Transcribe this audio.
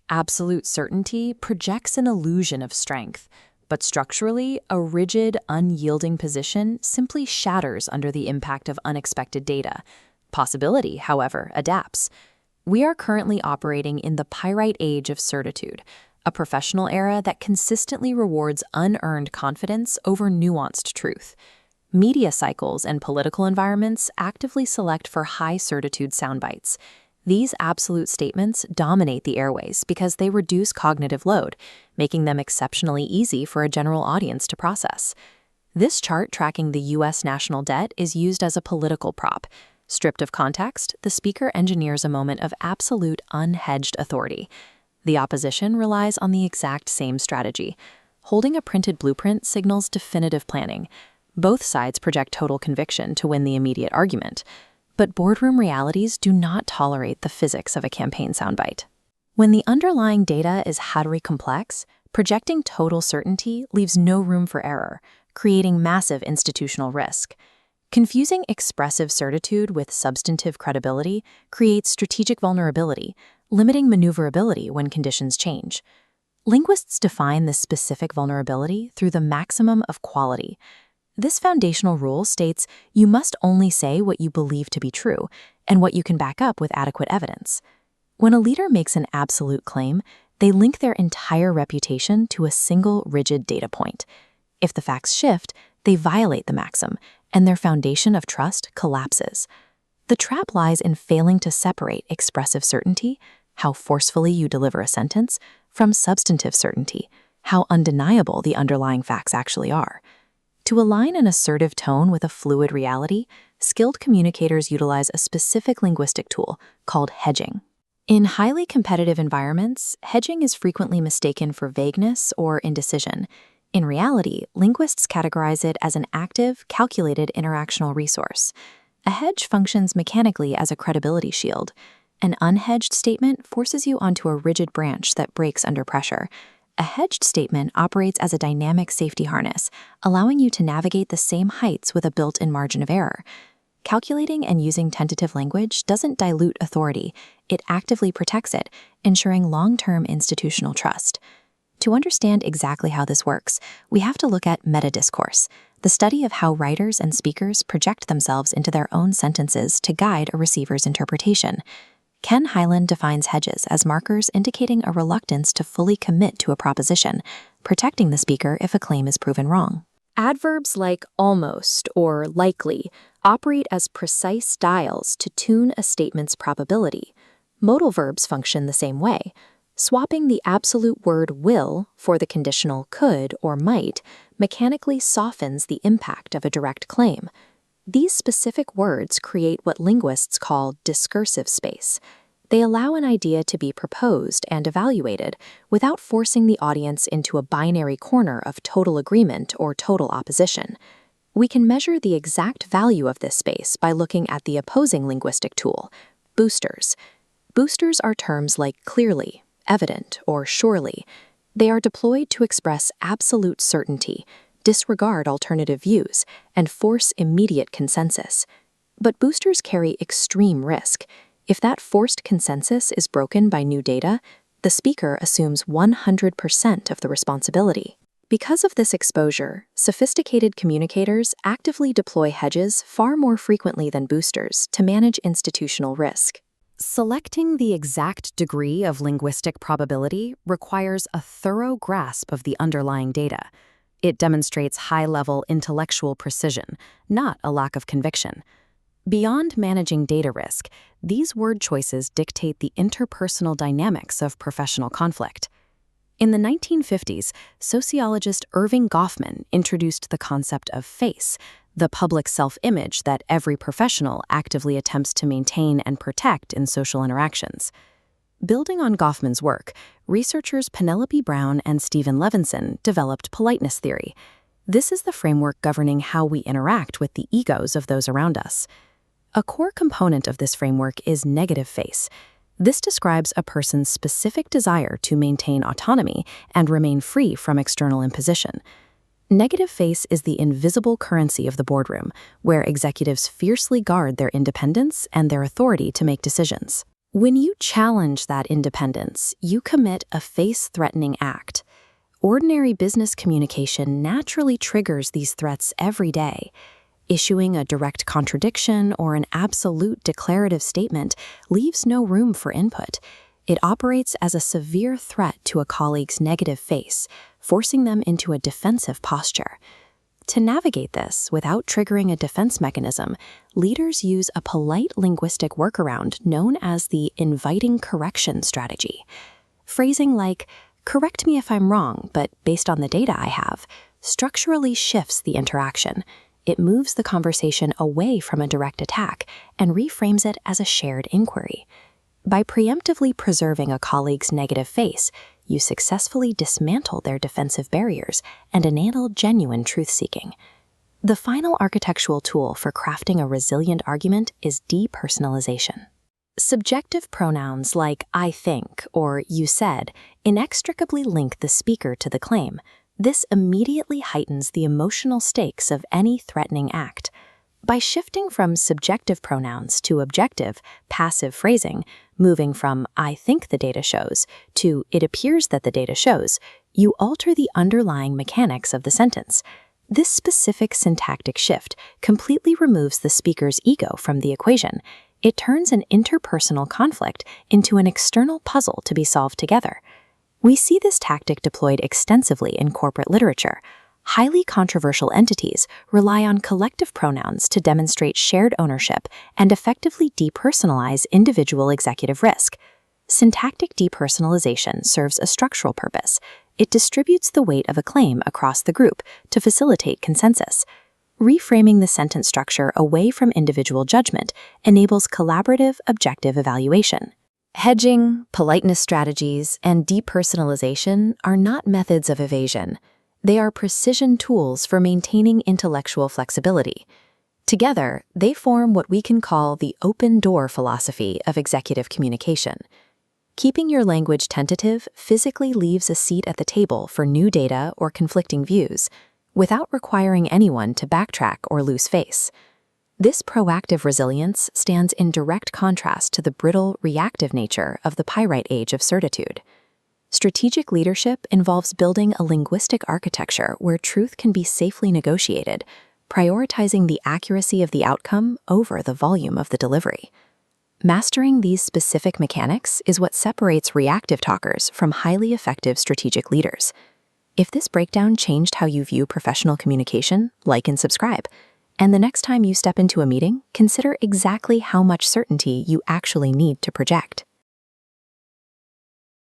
Absolute certainty projects an illusion of strength, but structurally, a rigid, unyielding position simply shatters under the impact of unexpected data. Possibility, however, adapts. We are currently operating in the Pyrite age of certitude, a professional era that consistently rewards unearned confidence over nuanced truth. Media cycles and political environments actively select for high certitude soundbites. These absolute statements dominate the airways because they reduce cognitive load, making them exceptionally easy for a general audience to process. This chart tracking the U.S. national debt is used as a political prop. Stripped of context, the speaker engineers a moment of absolute unhedged authority. The opposition relies on the exact same strategy. Holding a printed blueprint signals definitive planning. Both sides project total conviction to win the immediate argument. But boardroom realities do not tolerate the physics of a campaign soundbite. When the underlying data is highly complex, projecting total certainty leaves no room for error, creating massive institutional risk. Confusing expressive certitude with substantive credibility creates strategic vulnerability, limiting maneuverability when conditions change. Linguists define this specific vulnerability through the maximum of quality. This foundational rule states you must only say what you believe to be true and what you can back up with adequate evidence. When a leader makes an absolute claim, they link their entire reputation to a single rigid data point. If the facts shift, they violate the maxim, and their foundation of trust collapses. The trap lies in failing to separate expressive certainty, how forcefully you deliver a sentence, from substantive certainty, how undeniable the underlying facts actually are. To align an assertive tone with a fluid reality, skilled communicators utilize a specific linguistic tool called hedging. In highly competitive environments, hedging is frequently mistaken for vagueness or indecision. In reality, linguists categorize it as an active, calculated interactional resource. A hedge functions mechanically as a credibility shield. An unhedged statement forces you onto a rigid branch that breaks under pressure. A hedged statement operates as a dynamic safety harness, allowing you to navigate the same heights with a built-in margin of error. Calculating and using tentative language doesn't dilute authority, it actively protects it, ensuring long-term institutional trust. To understand exactly how this works, we have to look at metadiscourse, the study of how writers and speakers project themselves into their own sentences to guide a receiver's interpretation. Ken Hyland defines hedges as markers indicating a reluctance to fully commit to a proposition, protecting the speaker if a claim is proven wrong. Adverbs like almost or likely operate as precise dials to tune a statement's probability. Modal verbs function the same way. Swapping the absolute word will for the conditional could or might mechanically softens the impact of a direct claim. These specific words create what linguists call discursive space. They allow an idea to be proposed and evaluated without forcing the audience into a binary corner of total agreement or total opposition. We can measure the exact value of this space by looking at the opposing linguistic tool, boosters. Boosters are terms like clearly, evident, or surely. They are deployed to express absolute certainty, disregard alternative views, and force immediate consensus. But boosters carry extreme risk. If that forced consensus is broken by new data, the speaker assumes 100% of the responsibility. Because of this exposure, sophisticated communicators actively deploy hedges far more frequently than boosters to manage institutional risk. Selecting the exact degree of linguistic probability requires a thorough grasp of the underlying data. It demonstrates high-level intellectual precision, not a lack of conviction. Beyond managing data risk, these word choices dictate the interpersonal dynamics of professional conflict. In the 1950s, sociologist Irving Goffman introduced the concept of face, the public self-image that every professional actively attempts to maintain and protect in social interactions. Building on Goffman's work, researchers Penelope Brown and Stephen Levinson developed politeness theory. This is the framework governing how we interact with the egos of those around us. A core component of this framework is negative face. This describes a person's specific desire to maintain autonomy and remain free from external imposition. Negative face is the invisible currency of the boardroom, where executives fiercely guard their independence and their authority to make decisions. When you challenge that independence, you commit a face-threatening act. Ordinary business communication naturally triggers these threats every day. Issuing a direct contradiction or an absolute declarative statement leaves no room for input. It operates as a severe threat to a colleague's negative face, forcing them into a defensive posture. To navigate this without triggering a defense mechanism, leaders use a polite linguistic workaround known as the inviting correction strategy. Phrasing like, "Correct me if I'm wrong, but based on the data I have," structurally shifts the interaction. It moves the conversation away from a direct attack and reframes it as a shared inquiry. By preemptively preserving a colleague's negative face, you successfully dismantle their defensive barriers and enable genuine truth-seeking. The final architectural tool for crafting a resilient argument is depersonalization. Subjective pronouns like "I think" or "you said" inextricably link the speaker to the claim. This immediately heightens the emotional stakes of any threatening act. By shifting from subjective pronouns to objective, passive phrasing, moving from "I think the data shows" to "it appears that the data shows," you alter the underlying mechanics of the sentence. This specific syntactic shift completely removes the speaker's ego from the equation. It turns an interpersonal conflict into an external puzzle to be solved together. We see this tactic deployed extensively in corporate literature. Highly controversial entities rely on collective pronouns to demonstrate shared ownership and effectively depersonalize individual executive risk. Syntactic depersonalization serves a structural purpose. It distributes the weight of a claim across the group to facilitate consensus. Reframing the sentence structure away from individual judgment enables collaborative, objective evaluation. Hedging, politeness strategies, and depersonalization are not methods of evasion. They are precision tools for maintaining intellectual flexibility. Together, they form what we can call the open-door philosophy of executive communication. Keeping your language tentative physically leaves a seat at the table for new data or conflicting views, without requiring anyone to backtrack or lose face. This proactive resilience stands in direct contrast to the brittle, reactive nature of the Pyrite age of certitude. Strategic leadership involves building a linguistic architecture where truth can be safely negotiated, prioritizing the accuracy of the outcome over the volume of the delivery. Mastering these specific mechanics is what separates reactive talkers from highly effective strategic leaders. If this breakdown changed how you view professional communication, like and subscribe. And the next time you step into a meeting, consider exactly how much certainty you actually need to project.